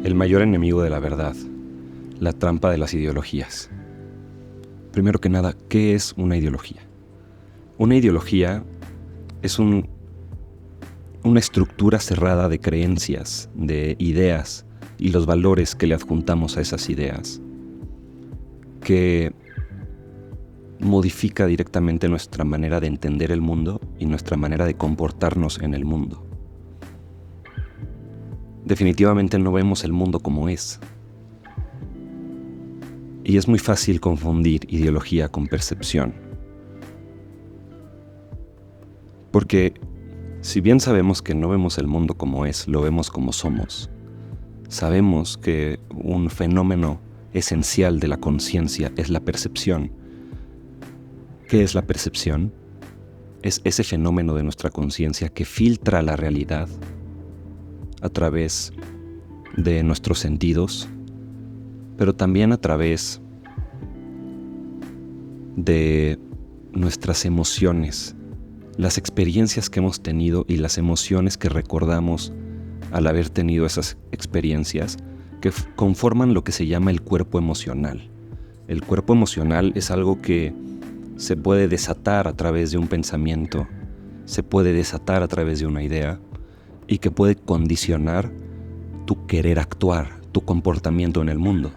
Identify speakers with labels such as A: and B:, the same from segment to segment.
A: El mayor enemigo de la verdad, la trampa de las ideologías. Primero que nada, ¿qué es una ideología? Una ideología es una estructura cerrada de creencias, de ideas y los valores que le adjuntamos a esas ideas, que modifica directamente nuestra manera de entender el mundo y nuestra manera de comportarnos en el mundo. Definitivamente no vemos el mundo como es. Y es muy fácil confundir ideología con percepción. Porque si bien sabemos que no vemos el mundo como es, lo vemos como somos. Sabemos que un fenómeno esencial de la conciencia es la percepción. ¿Qué es la percepción? Es ese fenómeno de nuestra conciencia que filtra la realidad a través de nuestros sentidos, pero también a través de nuestras emociones, las experiencias que hemos tenido y las emociones que recordamos al haber tenido esas experiencias, que conforman lo que se llama el cuerpo emocional. El cuerpo emocional es algo que se puede desatar a través de un pensamiento, se puede desatar a través de una idea y que puede condicionar tu querer actuar, tu comportamiento en el mundo.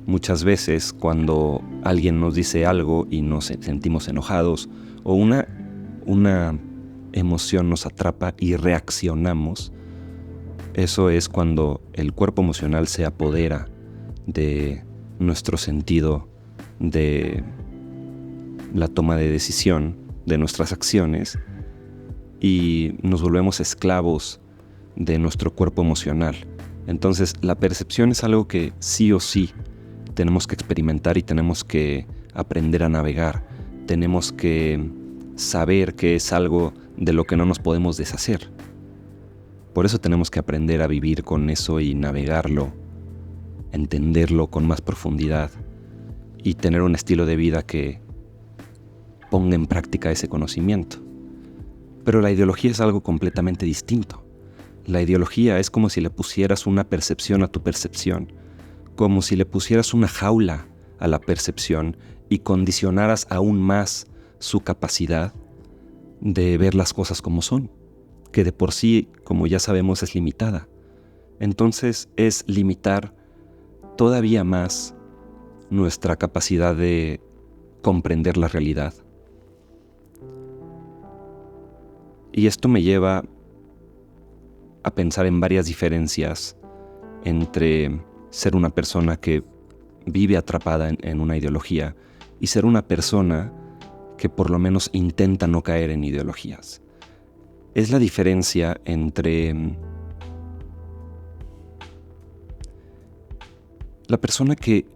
A: Muchas veces cuando alguien nos dice algo y nos sentimos enojados o una emoción nos atrapa y reaccionamos, eso es cuando el cuerpo emocional se apodera de nuestro sentido de la toma de decisión, de nuestras acciones, y nos volvemos esclavos de nuestro cuerpo emocional. Entonces, la percepción es algo que sí o sí tenemos que experimentar y tenemos que aprender a navegar. Tenemos que saber que es algo de lo que no nos podemos deshacer. Por eso tenemos que aprender a vivir con eso y navegarlo, entenderlo con más profundidad y tener un estilo de vida que ponga en práctica ese conocimiento. Pero la ideología es algo completamente distinto. La ideología es como si le pusieras una percepción a tu percepción, como si le pusieras una jaula a la percepción y condicionaras aún más su capacidad de ver las cosas como son, que de por sí, como ya sabemos, es limitada. Entonces es limitar todavía más nuestra capacidad de comprender la realidad. Y esto me lleva a pensar en varias diferencias entre ser una persona que vive atrapada en una ideología y ser una persona que por lo menos intenta no caer en ideologías. Es la diferencia entre la persona que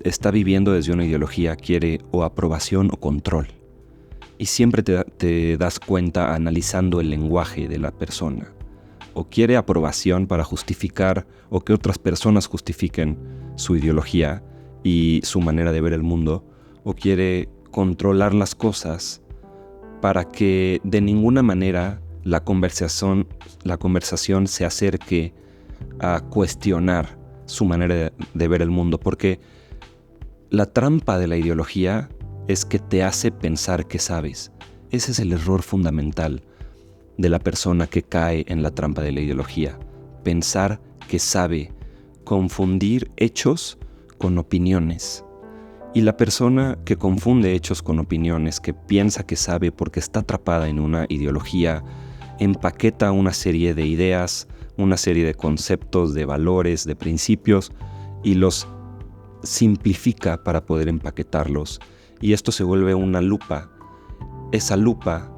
A: está viviendo desde una ideología quiere o aprobación o control. Y siempre te das cuenta analizando el lenguaje de la persona. O quiere aprobación para justificar o que otras personas justifiquen su ideología y su manera de ver el mundo, o quiere controlar las cosas para que de ninguna manera la conversación se acerque a cuestionar su manera de ver el mundo, porque la trampa de la ideología es que te hace pensar que sabes. Ese es el error fundamental de la persona que cae en la trampa de la ideología. Pensar que sabe, confundir hechos con opiniones. Y la persona que confunde hechos con opiniones, que piensa que sabe porque está atrapada en una ideología, empaqueta una serie de ideas, una serie de conceptos, de valores, de principios, y los simplifica para poder empaquetarlos. Y esto se vuelve una lupa. Esa lupa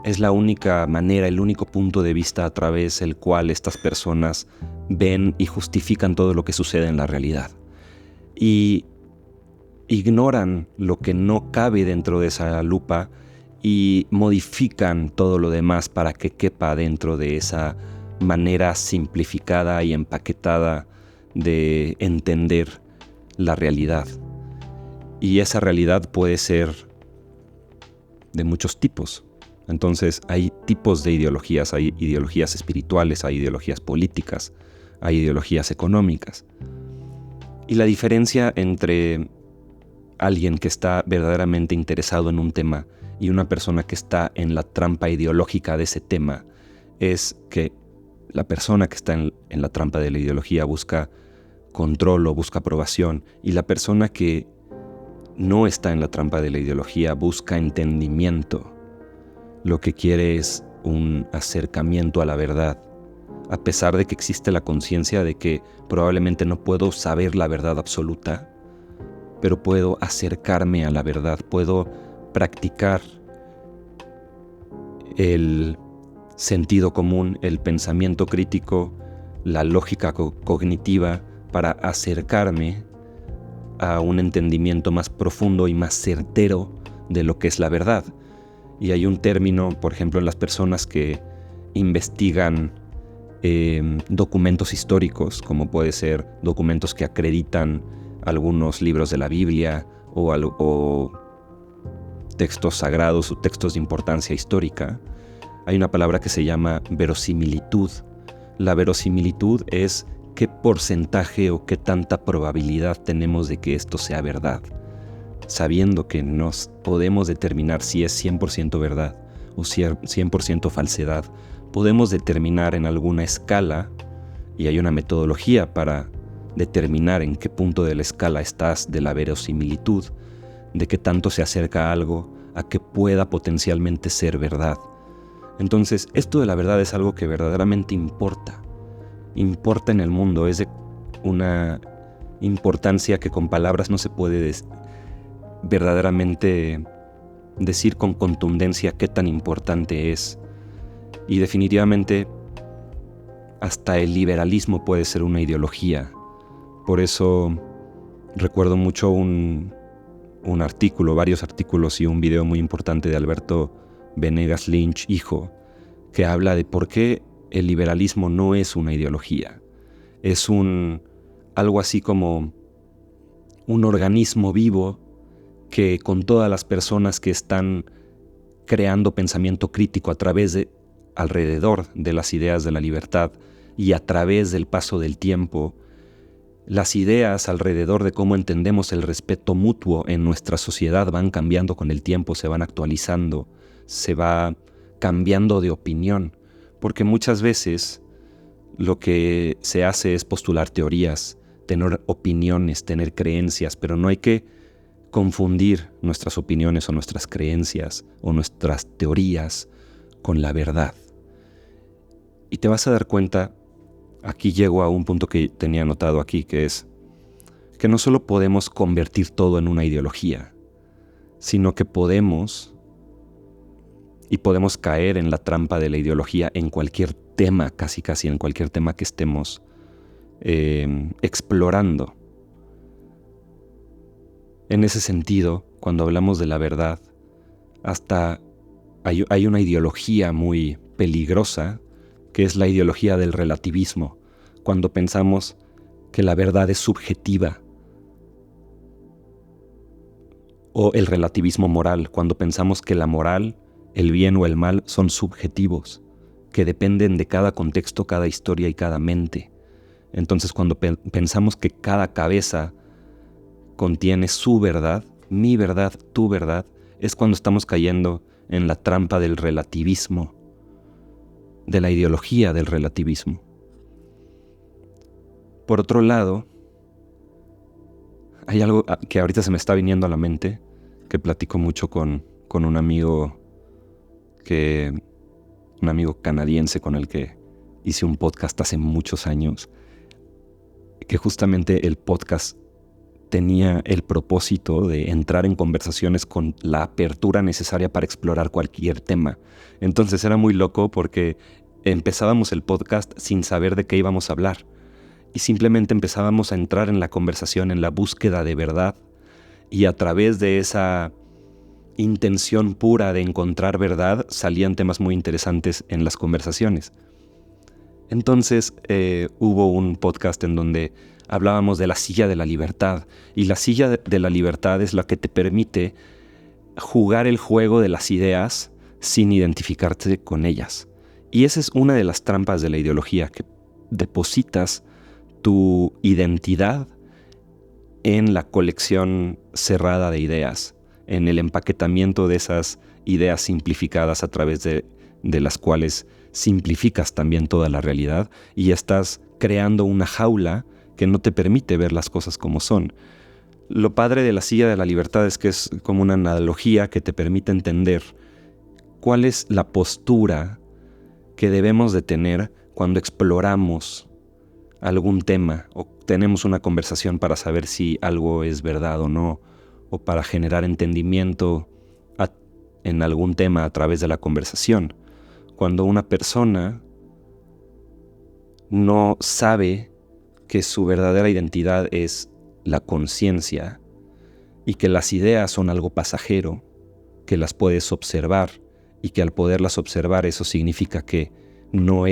A: es la única manera, el único punto de vista a través del cual estas personas ven y justifican todo lo que sucede en la realidad. Y ignoran lo que no cabe dentro de esa lupa y modifican todo lo demás para que quepa dentro de esa manera simplificada y empaquetada de entender la realidad. Y esa realidad puede ser de muchos tipos. Entonces hay tipos de ideologías, hay ideologías espirituales, hay ideologías políticas, hay ideologías económicas. Y la diferencia entre alguien que está verdaderamente interesado en un tema y una persona que está en la trampa ideológica de ese tema es que la persona que está en la trampa de la ideología busca control o busca aprobación, y la persona que no está en la trampa de la ideología busca entendimiento. Lo que quiere es un acercamiento a la verdad, a pesar de que existe la conciencia de que probablemente no puedo saber la verdad absoluta, pero puedo acercarme a la verdad, puedo practicar el sentido común, el pensamiento crítico, la lógica cognitiva para acercarme a un entendimiento más profundo y más certero de lo que es la verdad. Y hay un término, por ejemplo, en las personas que investigan documentos históricos, como puede ser documentos que acreditan algunos libros de la Biblia o textos sagrados o textos de importancia histórica. Hay una palabra que se llama verosimilitud. La verosimilitud es qué porcentaje o qué tanta probabilidad tenemos de que esto sea verdad, sabiendo que nos podemos determinar si es 100% verdad o 100% falsedad. Podemos determinar en alguna escala, y hay una metodología para determinar en qué punto de la escala estás de la verosimilitud, de qué tanto se acerca algo a que pueda potencialmente ser verdad. Entonces, esto de la verdad es algo que verdaderamente importa en el mundo, es de una importancia que con palabras no se puede verdaderamente decir con contundencia qué tan importante es. Y definitivamente hasta el liberalismo puede ser una ideología. Por eso recuerdo mucho un artículo, varios artículos y un video muy importante de Alberto Venegas Lynch, hijo, que habla de por qué el liberalismo no es una ideología. Es algo así como un organismo vivo que con todas las personas que están creando pensamiento crítico alrededor de las ideas de la libertad y a través del paso del tiempo, las ideas alrededor de cómo entendemos el respeto mutuo en nuestra sociedad van cambiando con el tiempo, se van actualizando, se va cambiando de opinión, porque muchas veces lo que se hace es postular teorías, tener opiniones, tener creencias, pero no hay que confundir nuestras opiniones o nuestras creencias o nuestras teorías con la verdad. Y te vas a dar cuenta, aquí llego a un punto que tenía anotado aquí, que es que no solo podemos convertir todo en una ideología, sino que podemos caer en la trampa de la ideología en cualquier tema, casi en cualquier tema que estemos explorando. En ese sentido, cuando hablamos de la verdad, hasta hay una ideología muy peligrosa, que es la ideología del relativismo, cuando pensamos que la verdad es subjetiva, o el relativismo moral, cuando pensamos que la moral, el bien o el mal son subjetivos, que dependen de cada contexto, cada historia y cada mente. Entonces, cuando pensamos que cada cabeza contiene su verdad, mi verdad, tu verdad, es cuando estamos cayendo en la trampa del relativismo, de la ideología del relativismo. Por otro lado, hay algo que ahorita se me está viniendo a la mente, que platico mucho con un amigo canadiense con el que hice un podcast hace muchos años, que justamente el podcast tenía el propósito de entrar en conversaciones con la apertura necesaria para explorar cualquier tema. Entonces era muy loco porque empezábamos el podcast sin saber de qué íbamos a hablar y simplemente empezábamos a entrar en la conversación, en la búsqueda de verdad, y a través de esa intención pura de encontrar verdad salían temas muy interesantes en las conversaciones. Entonces hubo un podcast en donde hablábamos de la silla de la libertad, y la silla de la libertad es la que te permite jugar el juego de las ideas sin identificarte con ellas. Y esa es una de las trampas de la ideología, que depositas tu identidad en la colección cerrada de ideas, en el empaquetamiento de esas ideas simplificadas a través de las cuales simplificas también toda la realidad y estás creando una jaula que no te permite ver las cosas como son. Lo padre de la silla de la libertad es que es como una analogía que te permite entender cuál es la postura que debemos de tener cuando exploramos algún tema o tenemos una conversación para saber si algo es verdad o no, o para generar entendimiento en algún tema a través de la conversación. Cuando una persona no sabe que su verdadera identidad es la conciencia y que las ideas son algo pasajero, que las puedes observar y que al poderlas observar eso significa que no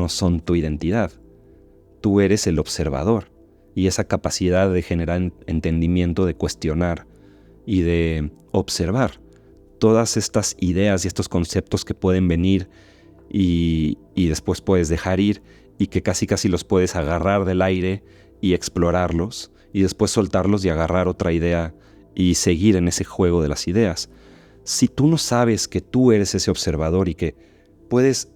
A: son tu identidad. Tú eres el observador y esa capacidad de generar entendimiento, de cuestionar y de observar todas estas ideas y estos conceptos que pueden venir y después puedes dejar ir y que casi los puedes agarrar del aire y explorarlos y después soltarlos y agarrar otra idea y seguir en ese juego de las ideas. Si tú no sabes que tú eres ese observador y que puedes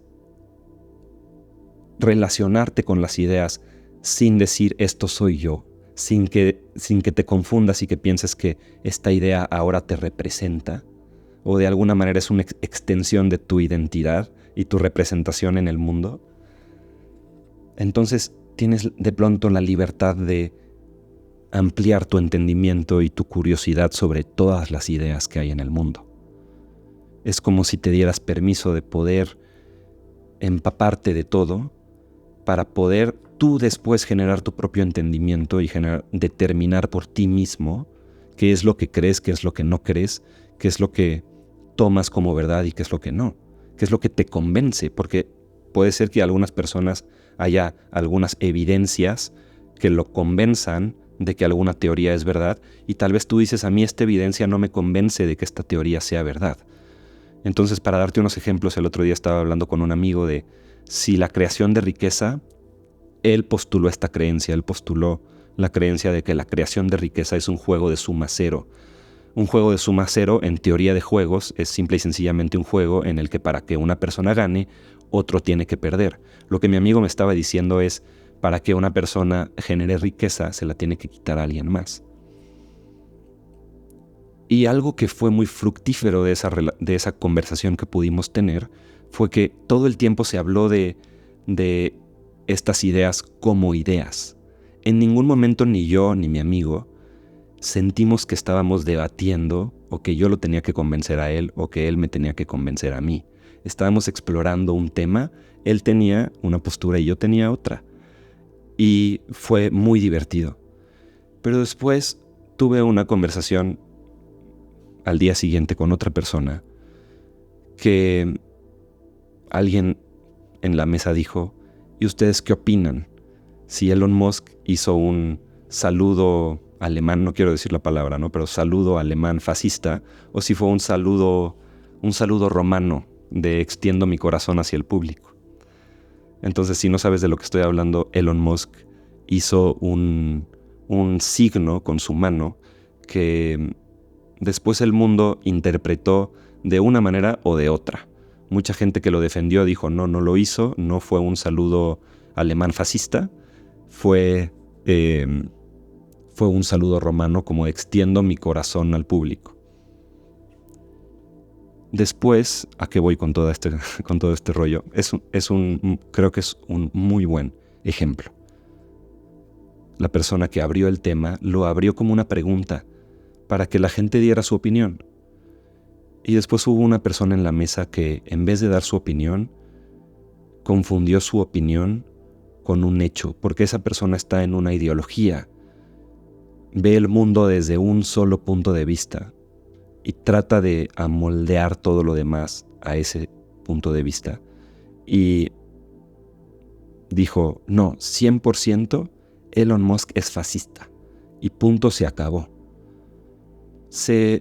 A: relacionarte con las ideas sin decir esto soy yo, sin que te confundas y que pienses que esta idea ahora te representa o de alguna manera es una extensión de tu identidad y tu representación en el mundo, entonces tienes de pronto la libertad de ampliar tu entendimiento y tu curiosidad sobre todas las ideas que hay en el mundo. Es como si te dieras permiso de poder empaparte de todo para poder tú después generar tu propio entendimiento y determinar por ti mismo qué es lo que crees, qué es lo que no crees, qué es lo que tomas como verdad y qué es lo que no, qué es lo que te convence, porque puede ser que algunas personas haya algunas evidencias que lo convenzan de que alguna teoría es verdad y tal vez tú dices, a mí esta evidencia no me convence de que esta teoría sea verdad. Entonces, para darte unos ejemplos, el otro día estaba hablando con un amigo de si la creación de riqueza, él postuló esta creencia, él postuló la creencia de que la creación de riqueza es un juego de suma cero. Un juego de suma cero, en teoría de juegos, es simple y sencillamente un juego en el que para que una persona gane, otro tiene que perder. Lo que mi amigo me estaba diciendo es, para que una persona genere riqueza, se la tiene que quitar a alguien más. Y algo que fue muy fructífero de esa conversación que pudimos tener fue que todo el tiempo se habló de estas ideas como ideas. En ningún momento ni yo ni mi amigo sentimos que estábamos debatiendo o que yo lo tenía que convencer a él o que él me tenía que convencer a mí. Estábamos explorando un tema, él tenía una postura y yo tenía otra. Y fue muy divertido. Pero después tuve una conversación al día siguiente con otra persona que alguien en la mesa dijo, ¿y ustedes qué opinan? Si Elon Musk hizo un saludo alemán, no quiero decir la palabra, ¿no? Pero saludo alemán fascista, o si fue un saludo romano de extiendo mi corazón hacia el público. Entonces, si no sabes de lo que estoy hablando, Elon Musk hizo un signo con su mano que después el mundo interpretó de una manera o de otra. Mucha gente que lo defendió dijo, no lo hizo, no fue un saludo alemán fascista, fue un saludo romano como extiendo mi corazón al público. Después, ¿a qué voy con todo este rollo? Creo que es un muy buen ejemplo. La persona que abrió el tema lo abrió como una pregunta para que la gente diera su opinión. Y después hubo una persona en la mesa que, en vez de dar su opinión, confundió su opinión con un hecho, porque esa persona está en una ideología, ve el mundo desde un solo punto de vista y trata de amoldear todo lo demás a ese punto de vista. Y dijo, no, 100% Elon Musk es fascista. Y punto, se acabó.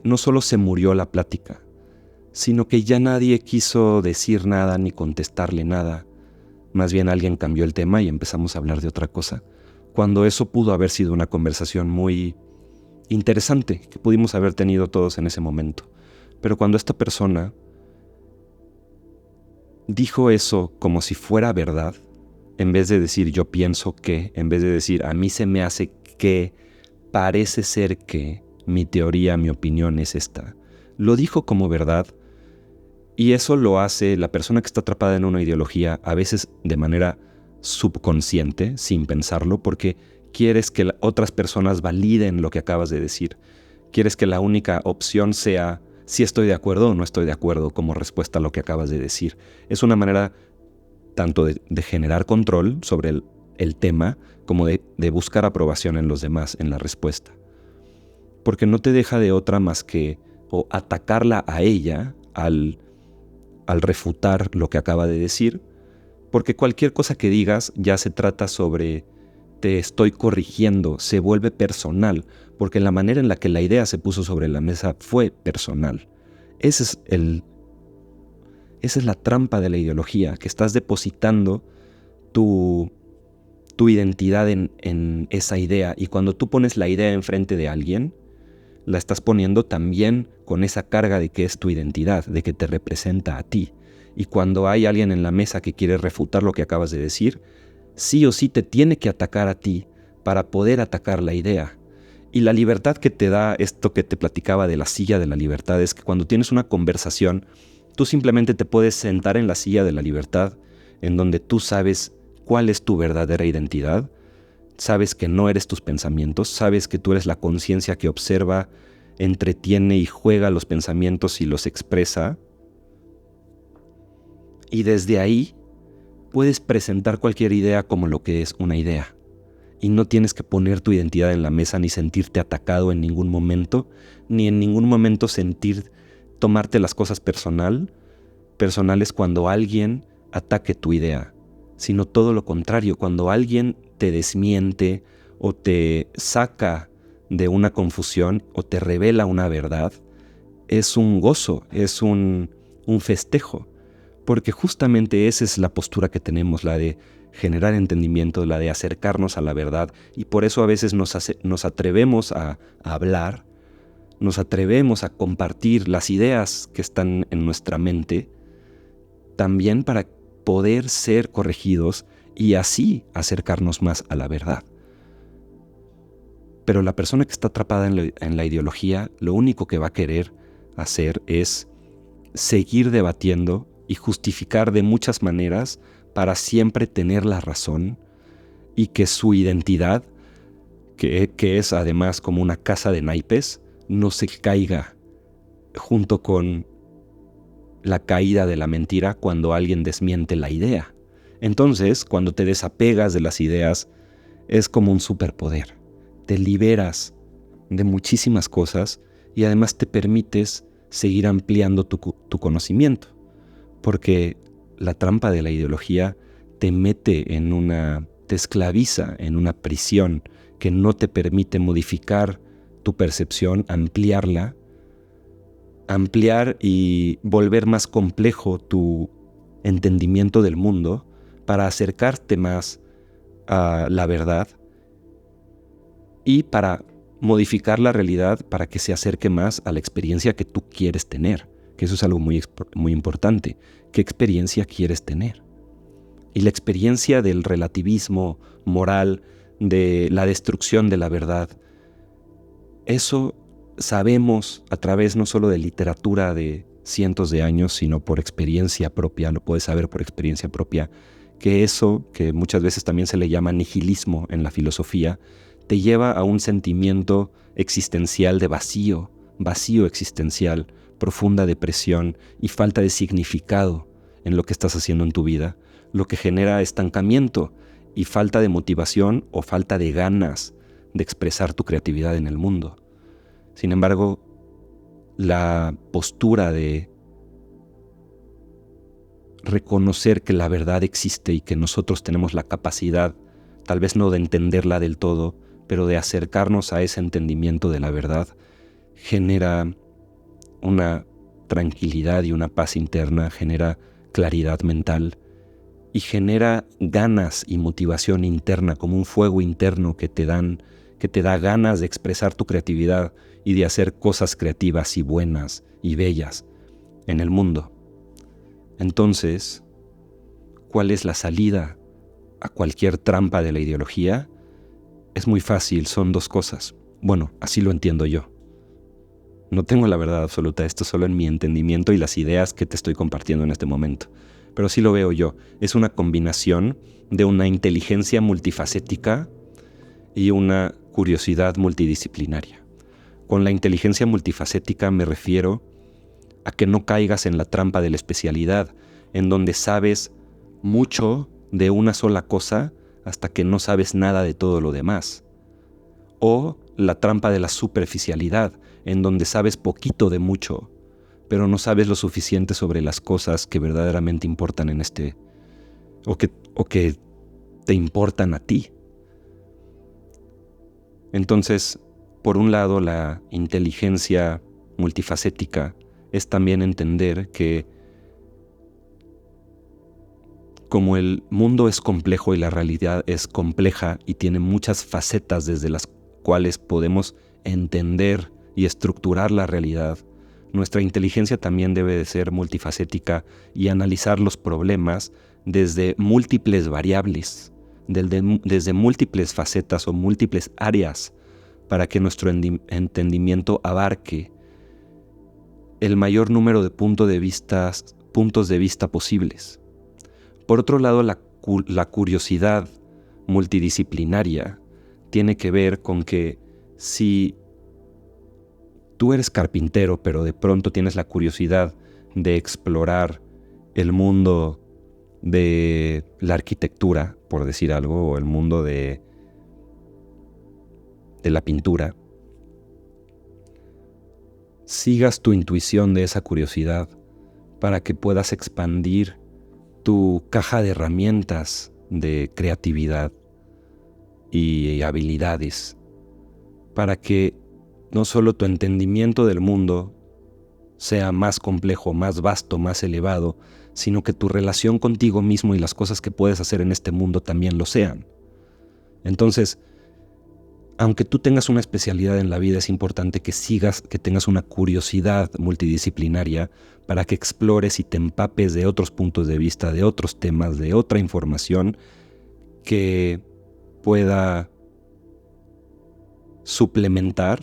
A: No solo se murió la plática, sino que ya nadie quiso decir nada ni contestarle nada. Más bien alguien cambió el tema y empezamos a hablar de otra cosa, cuando eso pudo haber sido una conversación muy interesante que pudimos haber tenido todos en ese momento. Pero cuando esta persona dijo eso como si fuera verdad, en vez de decir yo pienso que, en vez de decir a mí se me hace que, parece ser que, mi teoría, mi opinión es esta, lo dijo como verdad. Y eso lo hace la persona que está atrapada en una ideología, a veces de manera subconsciente, sin pensarlo, porque quieres que otras personas validen lo que acabas de decir. Quieres que la única opción sea si estoy de acuerdo o no estoy de acuerdo como respuesta a lo que acabas de decir. Es una manera tanto de generar control sobre el tema como de buscar aprobación en los demás en la respuesta. Porque no te deja de otra más que o atacarla a ella al refutar lo que acaba de decir, porque cualquier cosa que digas ya se trata sobre te estoy corrigiendo, se vuelve personal, porque la manera en la que la idea se puso sobre la mesa fue personal. Esa es la trampa de la ideología, que estás depositando tu identidad en esa idea, y cuando tú pones la idea enfrente de alguien, la estás poniendo también con esa carga de que es tu identidad, de que te representa a ti. Y cuando hay alguien en la mesa que quiere refutar lo que acabas de decir, sí o sí te tiene que atacar a ti para poder atacar la idea. Y la libertad que te da esto que te platicaba de la silla de la libertad es que cuando tienes una conversación, tú simplemente te puedes sentar en la silla de la libertad, en donde tú sabes cuál es tu verdadera identidad, sabes que no eres tus pensamientos, sabes que tú eres la conciencia que observa, entretiene y juega los pensamientos y los expresa. Y desde ahí puedes presentar cualquier idea como lo que es una idea. Y no tienes que poner tu identidad en la mesa ni sentirte atacado en ningún momento, ni en ningún momento tomarte las cosas personales cuando alguien ataque tu idea, sino todo lo contrario, cuando alguien te desmiente o te saca de una confusión o te revela una verdad, es un gozo, es un festejo, porque justamente esa es la postura que tenemos, la de generar entendimiento, la de acercarnos a la verdad, y por eso a veces nos atrevemos a hablar, nos atrevemos a compartir las ideas que están en nuestra mente, también para poder ser corregidos y así acercarnos más a la verdad. Pero la persona que está atrapada en la ideología, lo único que va a querer hacer es seguir debatiendo y justificar de muchas maneras para siempre tener la razón, y que su identidad, que es además como una casa de naipes, no se caiga junto con la caída de la mentira cuando alguien desmiente la idea. Entonces, cuando te desapegas de las ideas, es como un superpoder. Te liberas de muchísimas cosas y además te permites seguir ampliando tu conocimiento. Porque la trampa de la ideología te te esclaviza en una prisión que no te permite modificar tu percepción, ampliar y volver más complejo tu entendimiento del mundo para acercarte más a la verdad y para modificar la realidad para que se acerque más a la experiencia que tú quieres tener, que eso es algo muy importante. ¿Qué experiencia quieres tener? Y la experiencia del relativismo moral, de la destrucción de la verdad, eso sabemos a través no solo de literatura de cientos de años, sino por experiencia propia, lo puedes saber por experiencia propia, que eso, que muchas veces también se le llama nihilismo en la filosofía, te lleva a un sentimiento existencial de vacío existencial, profunda depresión y falta de significado en lo que estás haciendo en tu vida, lo que genera estancamiento y falta de motivación o falta de ganas de expresar tu creatividad en el mundo. Sin embargo, la postura de reconocer que la verdad existe y que nosotros tenemos la capacidad, tal vez no de entenderla del todo, pero de acercarnos a ese entendimiento de la verdad, genera una tranquilidad y una paz interna, genera claridad mental y genera ganas y motivación interna, como un fuego interno que te da ganas de expresar tu creatividad y de hacer cosas creativas y buenas y bellas en el mundo. Entonces, ¿cuál es la salida a cualquier trampa de la ideología? Es muy fácil, son dos cosas. Bueno, así lo entiendo yo. No tengo la verdad absoluta, esto solo en mi entendimiento y las ideas que te estoy compartiendo en este momento. Pero así lo veo yo. Es una combinación de una inteligencia multifacética y una curiosidad multidisciplinaria. Con la inteligencia multifacética me refiero a que no caigas en la trampa de la especialidad, en donde sabes mucho de una sola cosa hasta que no sabes nada de todo lo demás. O la trampa de la superficialidad, en donde sabes poquito de mucho, pero no sabes lo suficiente sobre las cosas que verdaderamente importan en o que te importan a ti. Entonces, por un lado, la inteligencia multifacética es también entender que como el mundo es complejo y la realidad es compleja y tiene muchas facetas desde las cuales podemos entender y estructurar la realidad, nuestra inteligencia también debe de ser multifacética y analizar los problemas desde múltiples variables, desde múltiples facetas o múltiples áreas, para que nuestro entendimiento abarque el mayor número de puntos de vista posibles. Por otro lado, la curiosidad multidisciplinaria tiene que ver con que si tú eres carpintero, pero de pronto tienes la curiosidad de explorar el mundo de la arquitectura, por decir algo, o el mundo de la pintura, sigas tu intuición de esa curiosidad para que puedas expandir tu caja de herramientas de creatividad y habilidades, para que no solo tu entendimiento del mundo sea más complejo, más vasto, más elevado, sino que tu relación contigo mismo y las cosas que puedes hacer en este mundo también lo sean. Entonces, aunque tú tengas una especialidad en la vida, es importante que tengas una curiosidad multidisciplinaria para que explores y te empapes de otros puntos de vista, de otros temas, de otra información que pueda suplementar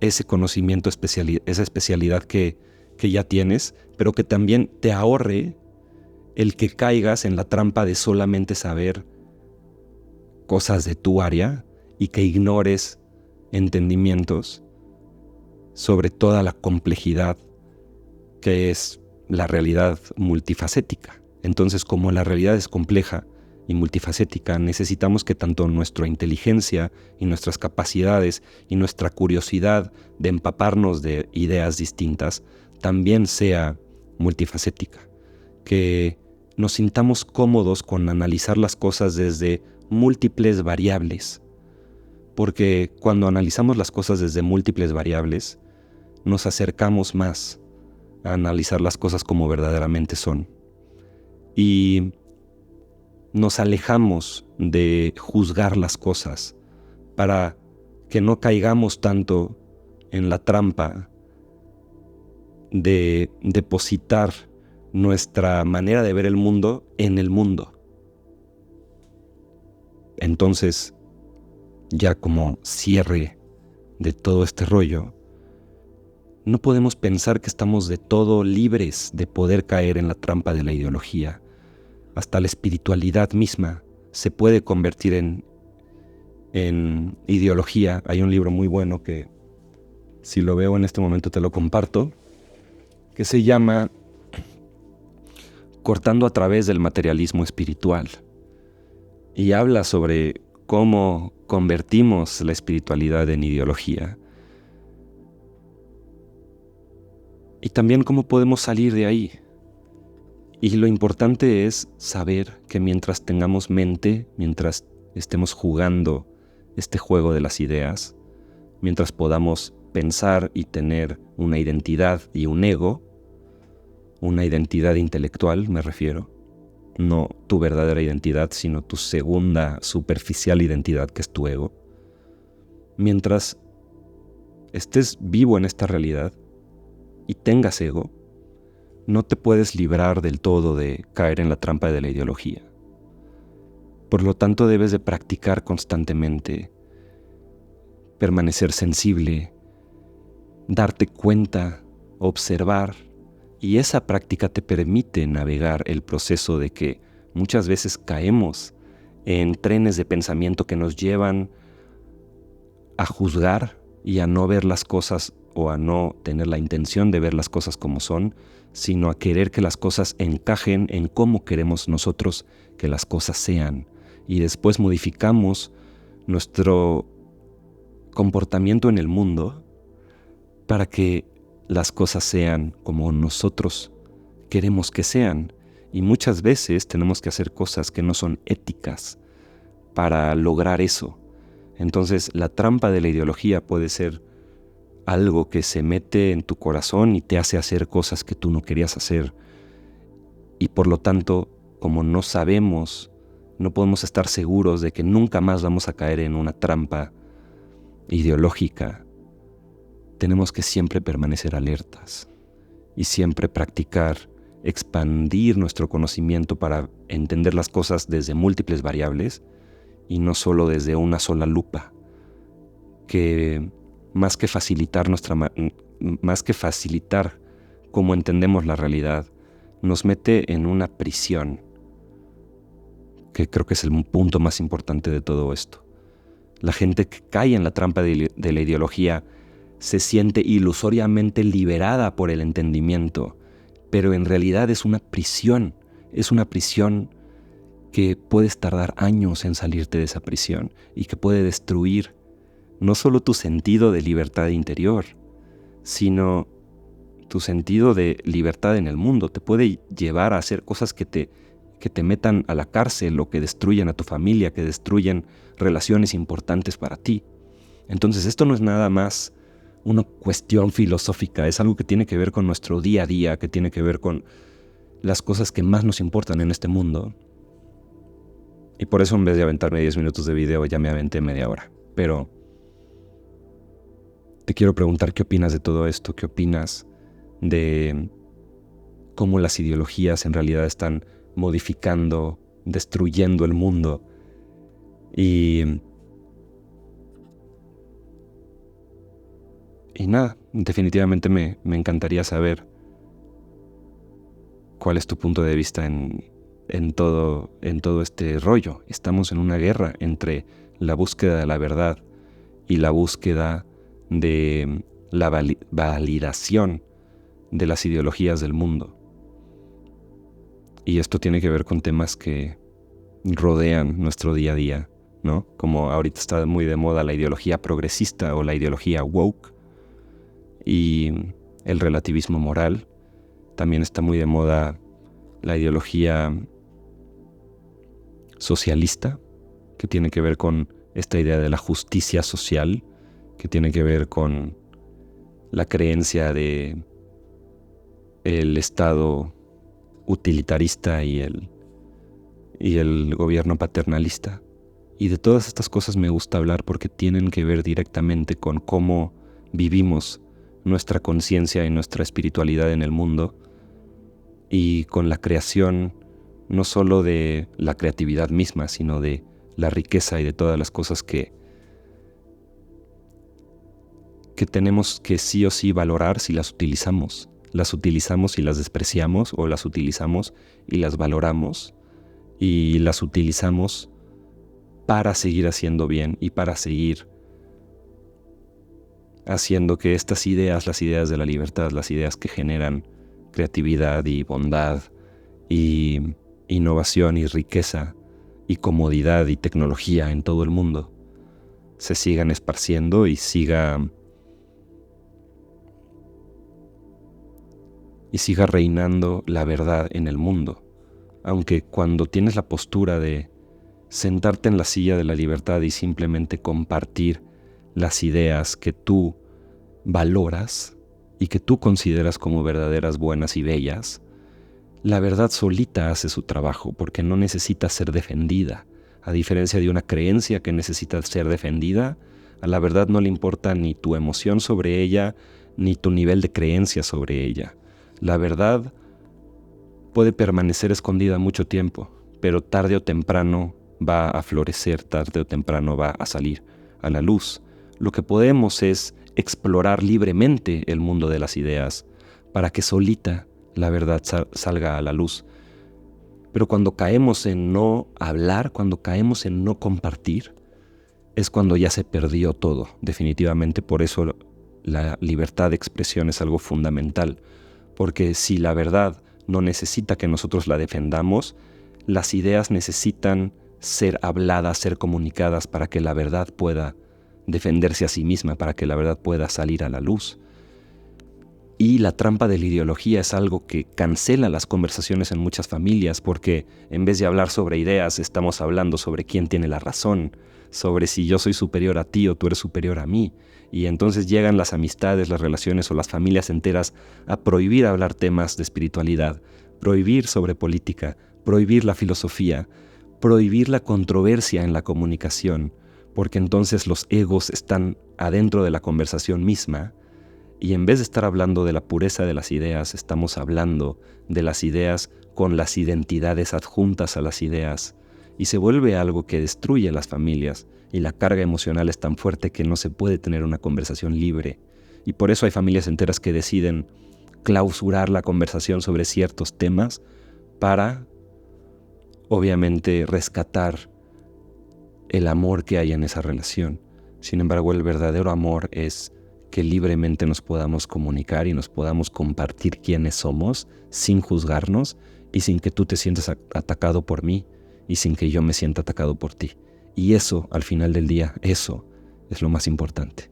A: ese conocimiento, esa especialidad que ya tienes, pero que también te ahorre el que caigas en la trampa de solamente saber cosas de tu área y que ignores entendimientos sobre toda la complejidad que es la realidad multifacética. Entonces, como la realidad es compleja y multifacética, necesitamos que tanto nuestra inteligencia y nuestras capacidades y nuestra curiosidad de empaparnos de ideas distintas también sea multifacética, que nos sintamos cómodos con analizar las cosas desde múltiples variables, porque cuando analizamos las cosas desde múltiples variables, nos acercamos más a analizar las cosas como verdaderamente son. Y nos alejamos de juzgar las cosas para que no caigamos tanto en la trampa de depositar nuestra manera de ver el mundo en el mundo. Entonces, ya como cierre de todo este rollo, no podemos pensar que estamos de todo libres de poder caer en la trampa de la ideología. Hasta la espiritualidad misma se puede convertir en ideología. Hay un libro muy bueno que, si lo veo en este momento, te lo comparto, que se llama Cortando a través del materialismo espiritual. Y habla sobre cómo convertimos la espiritualidad en ideología. Y también cómo podemos salir de ahí. Y lo importante es saber que mientras tengamos mente, mientras estemos jugando este juego de las ideas, mientras podamos pensar y tener una identidad y un ego, una identidad intelectual me refiero, no tu verdadera identidad, sino tu segunda superficial identidad que es tu ego. Mientras estés vivo en esta realidad y tengas ego, no te puedes librar del todo de caer en la trampa de la ideología. Por lo tanto, debes de practicar constantemente, permanecer sensible, darte cuenta, observar, y esa práctica te permite navegar el proceso de que muchas veces caemos en trenes de pensamiento que nos llevan a juzgar y a no ver las cosas o a no tener la intención de ver las cosas como son, sino a querer que las cosas encajen en cómo queremos nosotros que las cosas sean. Y después modificamos nuestro comportamiento en el mundo para que las cosas sean como nosotros queremos que sean. Y muchas veces tenemos que hacer cosas que no son éticas para lograr eso. Entonces, la trampa de la ideología puede ser algo que se mete en tu corazón y te hace hacer cosas que tú no querías hacer. Y por lo tanto, como no sabemos, no podemos estar seguros de que nunca más vamos a caer en una trampa ideológica, tenemos que siempre permanecer alertas y siempre practicar, expandir nuestro conocimiento para entender las cosas desde múltiples variables y no solo desde una sola lupa, que más que facilitar cómo entendemos la realidad, nos mete en una prisión, que creo que es el punto más importante de todo esto. La gente que cae en la trampa de la ideología se siente ilusoriamente liberada por el entendimiento, pero en realidad es una prisión que puedes tardar años en salirte de esa prisión y que puede destruir no solo tu sentido de libertad interior, sino tu sentido de libertad en el mundo. Te puede llevar a hacer cosas que te metan a la cárcel o que destruyan a tu familia, que destruyan relaciones importantes para ti. Entonces esto no es nada más una cuestión filosófica, es algo que tiene que ver con nuestro día a día, que tiene que ver con las cosas que más nos importan en este mundo. Y por eso en vez de aventarme 10 minutos de video ya me aventé media hora. Pero te quiero preguntar qué opinas de todo esto, qué opinas de cómo las ideologías en realidad están modificando, destruyendo el mundo. Y nada, definitivamente me encantaría saber cuál es tu punto de vista en todo este rollo. Estamos en una guerra entre la búsqueda de la verdad y la búsqueda de la validación de las ideologías del mundo. Y esto tiene que ver con temas que rodean nuestro día a día, ¿no? Como ahorita está muy de moda la ideología progresista o la ideología woke y el relativismo moral. También está muy de moda la ideología socialista, que tiene que ver con esta idea de la justicia social, que tiene que ver con la creencia de el Estado utilitarista y el gobierno paternalista. Y de todas estas cosas me gusta hablar porque tienen que ver directamente con cómo vivimos nuestra conciencia y nuestra espiritualidad en el mundo y con la creación no solo de la creatividad misma, sino de la riqueza y de todas las cosas que tenemos que sí o sí valorar si las utilizamos. Las utilizamos y las despreciamos, o las utilizamos y las valoramos, y las utilizamos para seguir haciendo bien y para seguir haciendo que estas ideas, las ideas de la libertad, las ideas que generan creatividad y bondad y innovación y riqueza y comodidad y tecnología en todo el mundo, se sigan esparciendo y siga reinando la verdad en el mundo. Aunque cuando tienes la postura de sentarte en la silla de la libertad y simplemente compartir las ideas que tú valoras y que tú consideras como verdaderas, buenas y bellas, la verdad solita hace su trabajo porque no necesita ser defendida. A diferencia de una creencia que necesita ser defendida, a la verdad no le importa ni tu emoción sobre ella, ni tu nivel de creencia sobre ella. La verdad puede permanecer escondida mucho tiempo, pero tarde o temprano va a florecer, tarde o temprano va a salir a la luz. Lo que podemos es explorar libremente el mundo de las ideas para que solita la verdad salga a la luz. Pero cuando caemos en no hablar, cuando caemos en no compartir, es cuando ya se perdió todo, definitivamente. Por eso la libertad de expresión es algo fundamental, porque si la verdad no necesita que nosotros la defendamos, las ideas necesitan ser habladas, ser comunicadas para que la verdad pueda defenderse a sí misma, para que la verdad pueda salir a la luz. Y la trampa de la ideología es algo que cancela las conversaciones en muchas familias, porque en vez de hablar sobre ideas, estamos hablando sobre quién tiene la razón, sobre si yo soy superior a ti o tú eres superior a mí. Y entonces llegan las amistades, las relaciones o las familias enteras a prohibir hablar temas de espiritualidad, prohibir sobre política, prohibir la filosofía, prohibir la controversia en la comunicación, porque entonces los egos están adentro de la conversación misma. Y en vez de estar hablando de la pureza de las ideas, estamos hablando de las ideas con las identidades adjuntas a las ideas. Y se vuelve algo que destruye a las familias. Y la carga emocional es tan fuerte que no se puede tener una conversación libre. Y por eso hay familias enteras que deciden clausurar la conversación sobre ciertos temas para, obviamente, rescatar el amor que hay en esa relación. Sin embargo, el verdadero amor es que libremente nos podamos comunicar y nos podamos compartir quiénes somos sin juzgarnos y sin que tú te sientas atacado por mí y sin que yo me sienta atacado por ti. Y eso, al final del día, eso es lo más importante.